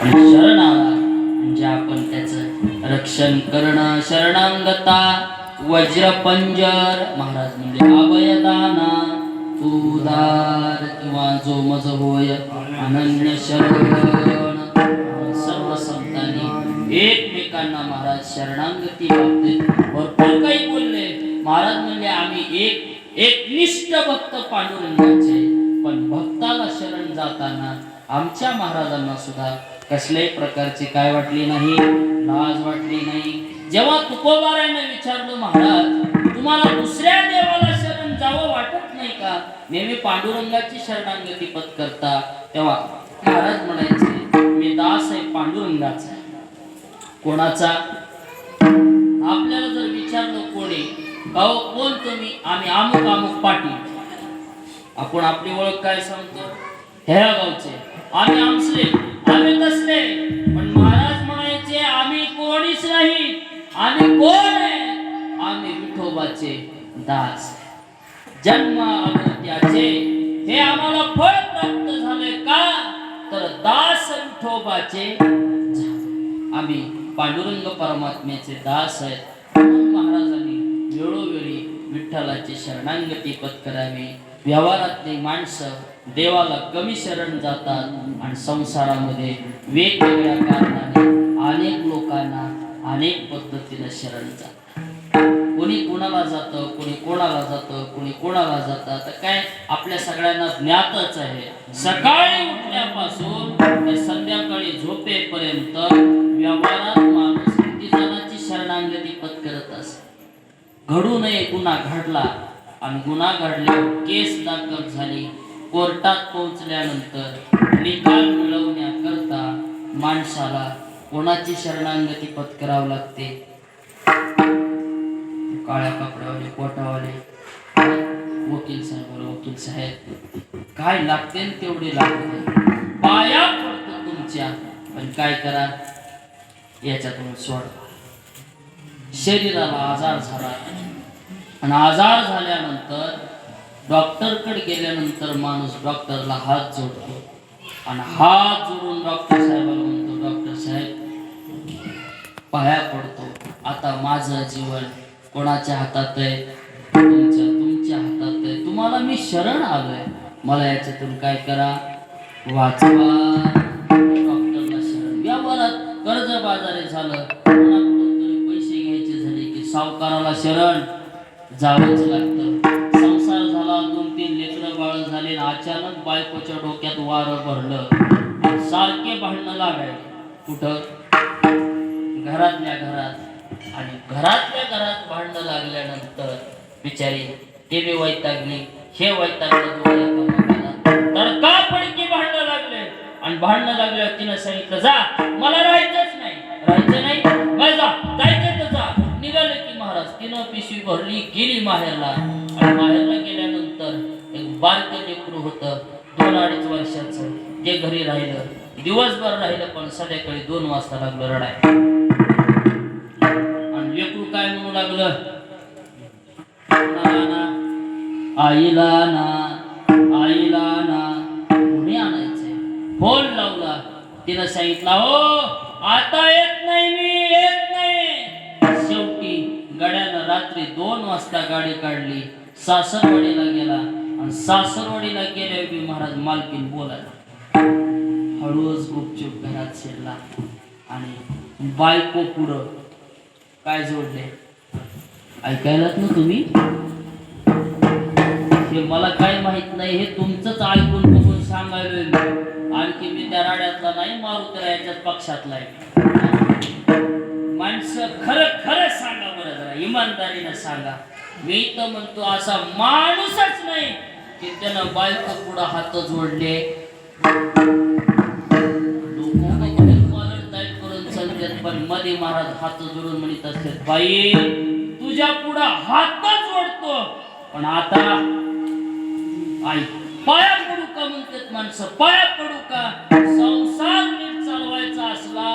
आणि शरण आला म्हणजे आपण त्याचं रक्षण करणं. शरणांगता वज्रपंजर महाराज म्हणजे अभयदाना तू दार किंवा जो मज होय अनन्य शरण. सर्व संतांनी एकमेकांना महाराज शरणांगती बाबतीत भरपूर काही बोलले. महाराज म्हणजे आम्ही एकनिष्ठ भक्त पांडुरंगाचे, पण भक्ताला शरण जाताना आमच्या महाराजांना सुद्धा कसल्याही प्रकारची काय वाटली नाही, लाज वाटली नाही. जेव्हा तुकोबाराने विचारलं महाराज तुम्हाला दुसऱ्या देवाला शरण जावं वाटत नाही का, नेहमी पांडुरंगाची शरणांगती पत्करता, तेव्हा महाराज म्हणायचे मी दास आहे पांडुरंगाचा. कोणाचा? आपल्याला जर विचारलं कोणी गाव कोण तुम्ही, आम्ही अमुक अमुक पाटील. आपण आपली ओळख काय सांगतो, ह्या गावचे आम्ही आमसले आम्ही तसले. पण महाराज म्हणायचे आम्ही कोणीच नाही, आम्ही कोण आहे, आम्ही विठोबाचे दास. जन्म अगत्याचे हे आम्हाला फळ प्राप्त झाले का, तर दास विठोबाचे. आम्ही पांडुरंग परमात्म्याचे दास आहेत. महाराजांनी वेळोवेळी विठ्ठलाची शरणांगती पत्करावी. व्यवहारातली माणसं देवाला कमी शरण जातात आणि संसारामध्ये वेगवेगळ्या कारणाने अनेक लोकांना अनेक पद्धतीने शरण जातात. कोणी कोणाला जातं, कोणी कोणाला जातं, कोणी कोणाला जातं. तर काय आपल्या सगळ्यांना ज्ञातच आहे, सकाळी उठल्यापासून ते संध्याकाळी झोपेपर्यंत व्यवहारात माणूस किती जणांची शरणांगती पत्करत असते. घडू नये गुन्हा घडला आणि गुन्हा घडल्यावर केस दाखल झाली, कोर्टात पोहोचल्यानंतर निकाल मिळवण्याकरता माणसाला कोणाची शरणांगती पत्करावी लागते? काळ्या कपड्यावाले, कोटावाले, वकील साहेब काय लागते तेवढे लागते, पाया पडतो तुमच्या. पण काय करा, याच्यातून सोडा. शरीराला आजार झाला आणि आजार झाल्यानंतर डॉक्टरकडे गेल्यानंतर माणूस डॉक्टरला हात जोडतो आणि हात जोडून डॉक्टर साहेबाला म्हणतो डॉक्टर साहेब पाया पडतो, आता माझं जीवन कोणाच्या हातात आहे? तुमच्या हातात आहे. तुम्हाला मी शरण आलोय, मला याच्यातून काय करा, वाचवा. डॉक्टरला शरण. व्यवहारात कर्जबाजारी झालं, कोणाकडून तरी पैसे घ्यायचे झाले की सावकाराला शरण जावंच लागतं. संसार झाला, 2-3 लेकरं बाळ झाले, अचानक बायकोच्या डोक्यात वारं भरलं, सारखे भांडणं लागायचे. कुठं? घरातल्या घरात. आणि घरातल्या घरात भांडणं लागल्यानंतर बिचारी ते बी वैतागली, हे वैतागलं, तडकाफडकी भांडणं लागले. आणि भांडणं लागल्यावर तिनं सांगितलं जा, मला राहायचंच नाही. राहायचं नाही, काय जा, जायचं तर जा. निघाले की महाराज तिनं पिशवी भरली, गेली माहेरला. आणि माहेरला गेल्यानंतर एक बारकं लेकरू होतं 2-2.5 वर्षाचं, जे घरी राहिलं. दिवसभर राहिलं, पण संध्याकाळी 2 वाजता लागलं रडाय. आणि लेकरू काय म्हणू लागलं, आईला ना, आईला ना. कोणी आणायचंय? फोन लावला, तिनं सांगितलं हो आता येत नाही, मी येत नाही. शेवटी गड्यानं रात्री 2 वाजता गाडी काढली, सासरवाडीला गेला. आणि सासरवाडीला गेल्यावर बी महाराज मालकीन बोलायला. हळूच गुपचूप घरात शिरला आणि बायको पुढं काय जोडले, ऐकायलात ना तुम्ही? हे मला काय माहित नाही, हे तुमचंच ऐकून बघून सांगायलोय मी. आणखी मी त्या राड्यातला नाही, मारुतीला याच्यात पक्षातला आहे. माणसं खरं खरं सांगा बरं, जरा इमानदारीनं सांगा. मी तर म्हणतो असा माणूसच नाही की त्यानं बायको पुढं हात जोडले. पण मध्ये महाराज हात जोडून म्हणत असतात बाई तुझ्या पुढं हात जोडतो, पण आता आई पाया पडू का म्हणतात माणसं, पाया पडू का?